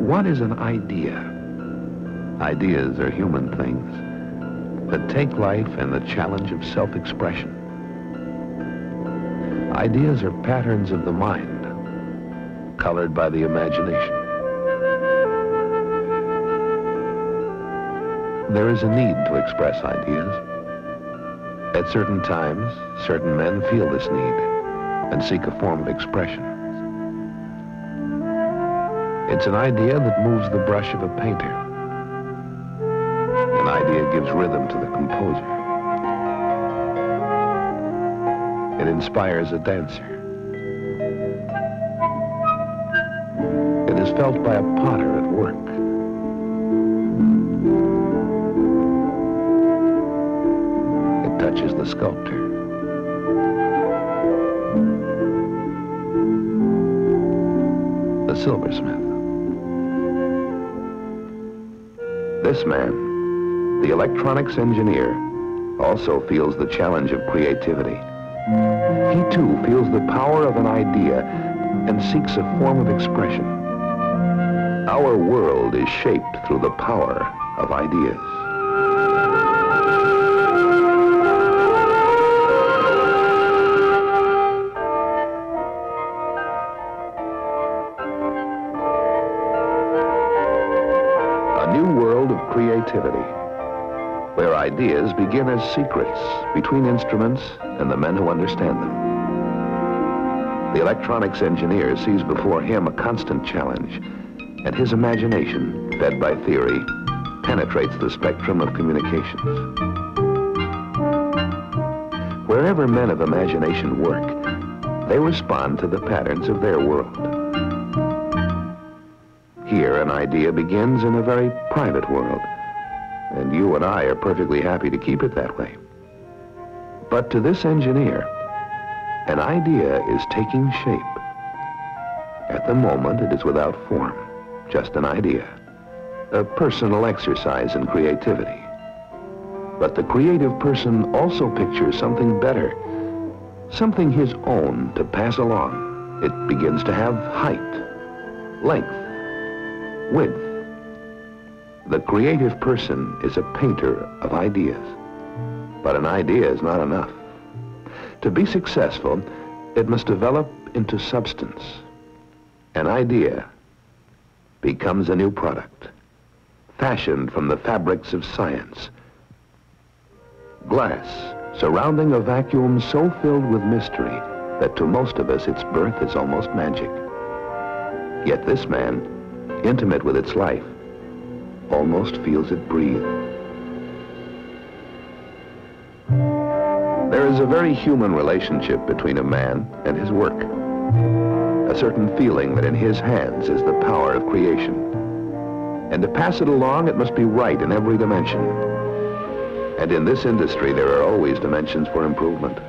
What is an idea? Ideas are human things that take life and the challenge of self-expression. Ideas are patterns of the mind, colored by the imagination. There is a need to express ideas. At certain times, certain men feel this need and seek a form of expression. It's an idea that moves the brush of a painter. An idea gives rhythm to the composer. It inspires a dancer. It is felt by a potter at work. It touches the sculptor. The silversmith. This man, the electronics engineer, also feels the challenge of creativity. He too feels the power of an idea and seeks a form of expression. Our world is shaped through the power of ideas. A new world of creativity, where ideas begin as secrets between instruments and the men who understand them. The electronics engineer sees before him a constant challenge, and his imagination, fed by theory, penetrates the spectrum of communications. Wherever men of imagination work, they respond to the patterns of their world. Here, an idea begins in a very private world, and you and I are perfectly happy to keep it that way. But to this engineer, an idea is taking shape. At the moment, it is without form, just an idea, a personal exercise in creativity. But the creative person also pictures something better, something his own to pass along. It begins to have height, length, width. The creative person is a painter of ideas. But an idea is not enough. To be successful, it must develop into substance. An idea becomes a new product, fashioned from the fabrics of science. Glass, surrounding a vacuum so filled with mystery that to most of us its birth is almost magic. Yet this man, intimate with its life, almost feels it breathe. There is a very human relationship between a man and his work. A certain feeling that in his hands is the power of creation. And to pass it along, it must be right in every dimension. And in this industry, there are always dimensions for improvement.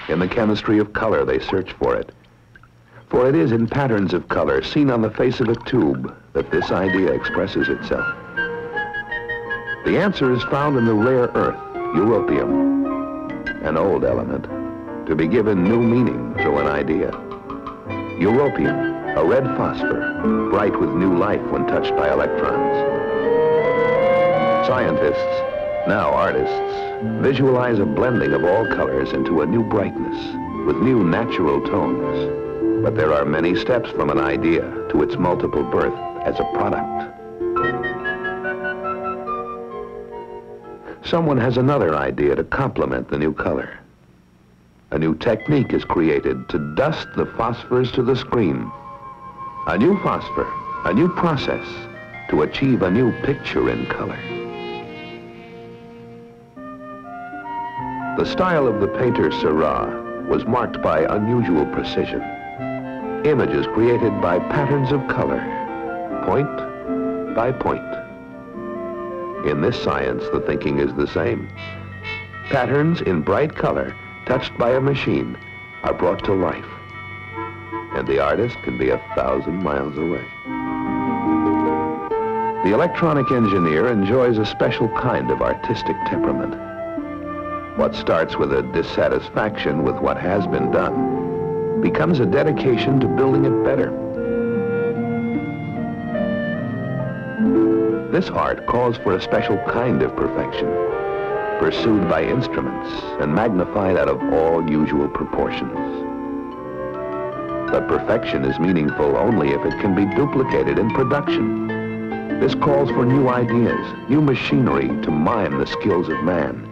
In the chemistry of color, they search for it. For it is in patterns of color seen on the face of a tube that this idea expresses itself. The answer is found in the rare earth, europium, an old element, to be given new meaning through an idea. Europium, a red phosphor, bright with new life when touched by electrons. Scientists, now artists, visualize a blending of all colors into a new brightness with new natural tones. But there are many steps from an idea to its multiple birth as a product. Someone has another idea to complement the new color. A new technique is created to dust the phosphors to the screen. A new phosphor, a new process to achieve a new picture in color. The style of the painter Seurat was marked by unusual precision. Images created by patterns of color, point by point. In this science, the thinking is the same. Patterns in bright color, touched by a machine, are brought to life. And the artist can be 1,000 miles away. The electronic engineer enjoys a special kind of artistic temperament. What starts with a dissatisfaction with what has been done becomes a dedication to building it better. This art calls for a special kind of perfection, pursued by instruments and magnified out of all usual proportions. But perfection is meaningful only if it can be duplicated in production. This calls for new ideas, new machinery to mime the skills of man,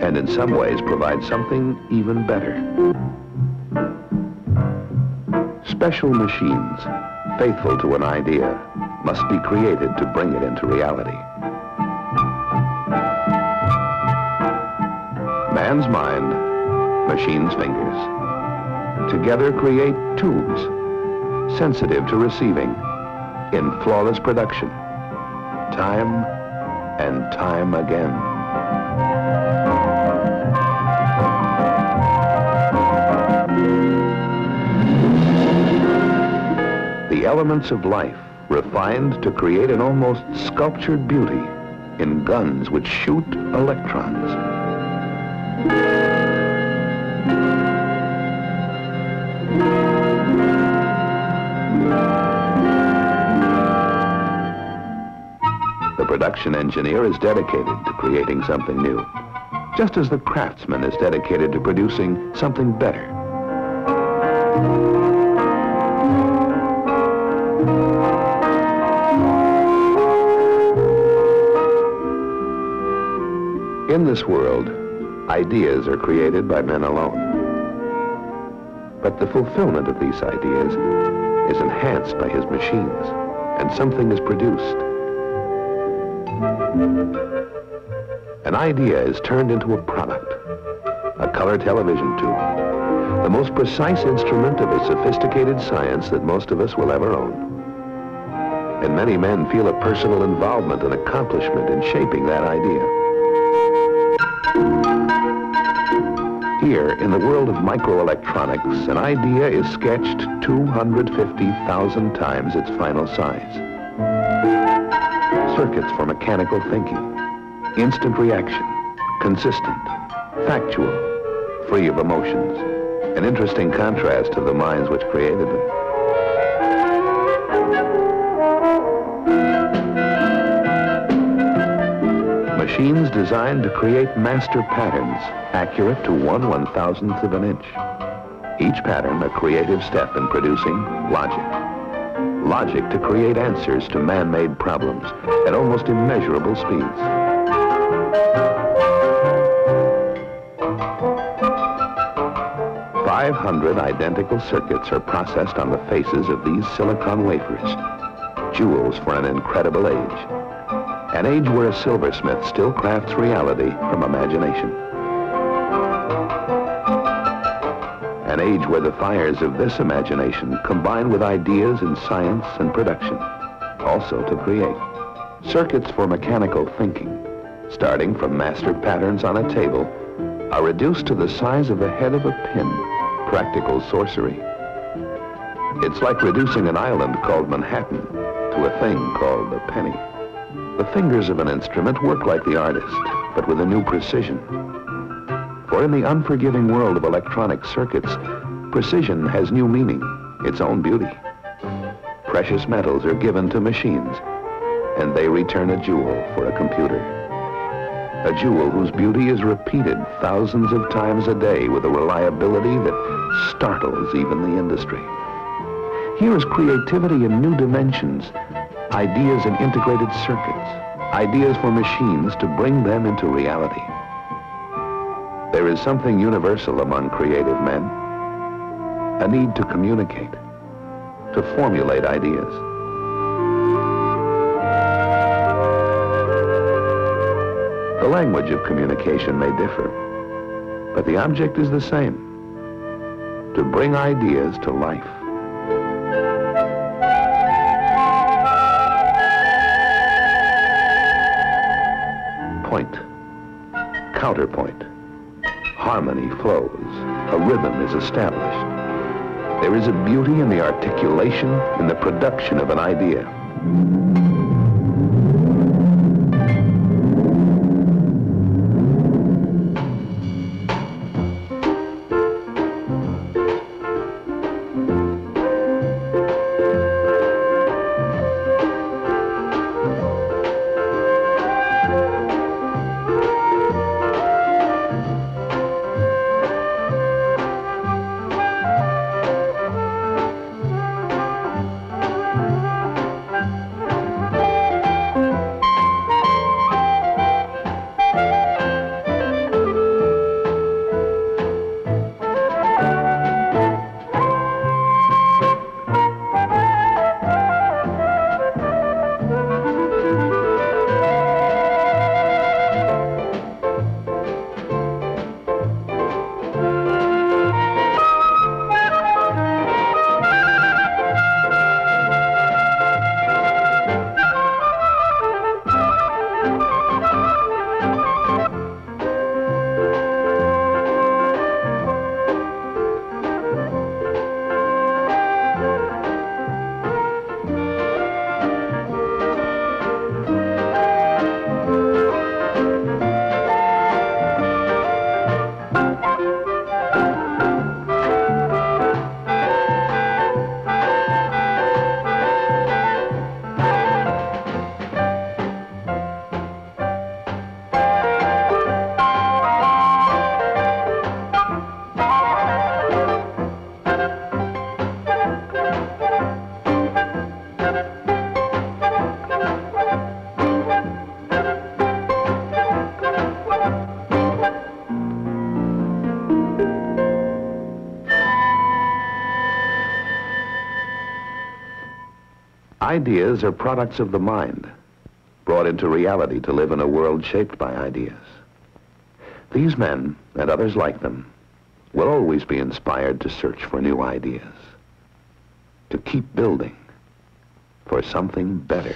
and in some ways provide something even better. Special machines, faithful to an idea, must be created to bring it into reality. Man's mind, machine's fingers, together create tubes, sensitive to receiving, in flawless production, time and time again. The elements of life refined to create an almost sculptured beauty in guns which shoot electrons. The production engineer is dedicated to creating something new, just as the craftsman is dedicated to producing something better. In this world, ideas are created by men alone. But the fulfillment of these ideas is enhanced by his machines, and something is produced. An idea is turned into a product, a color television tube, the most precise instrument of a sophisticated science that most of us will ever own. And many men feel a personal involvement and accomplishment in shaping that idea. Here, in the world of microelectronics, an idea is sketched 250,000 times its final size. Circuits for mechanical thinking, instant reaction, consistent, factual, free of emotions, an interesting contrast to the minds which created them. Machines designed to create master patterns, accurate to 1/1000th of an inch. Each pattern a creative step in producing logic. Logic to create answers to man-made problems at almost immeasurable speeds. "500 identical circuits are processed on the faces of these silicon wafers, jewels for an incredible age. An age where a silversmith still crafts reality from imagination. An age where the fires of this imagination combine with ideas in science and production, also to create. Circuits for mechanical thinking, starting from master patterns on a table, are reduced to the size of the head of a pin, practical sorcery. It's like reducing an island called Manhattan to a thing called a penny. The fingers of an instrument work like the artist, but with a new precision. For in the unforgiving world of electronic circuits, precision has new meaning, its own beauty. Precious metals are given to machines, and they return a jewel for a computer. A jewel whose beauty is repeated thousands of times a day with a reliability that startles even the industry. Here is creativity in new dimensions, ideas in integrated circuits, ideas for machines to bring them into reality. There is something universal among creative men, a need to communicate, to formulate ideas. The language of communication may differ, but the object is the same, to bring ideas to life. Point, counterpoint, harmony flows, a rhythm is established. There is a beauty in the articulation, in the production of an idea. Ideas are products of the mind, brought into reality to live in a world shaped by ideas. These men, and others like them, will always be inspired to search for new ideas, to keep building for something better.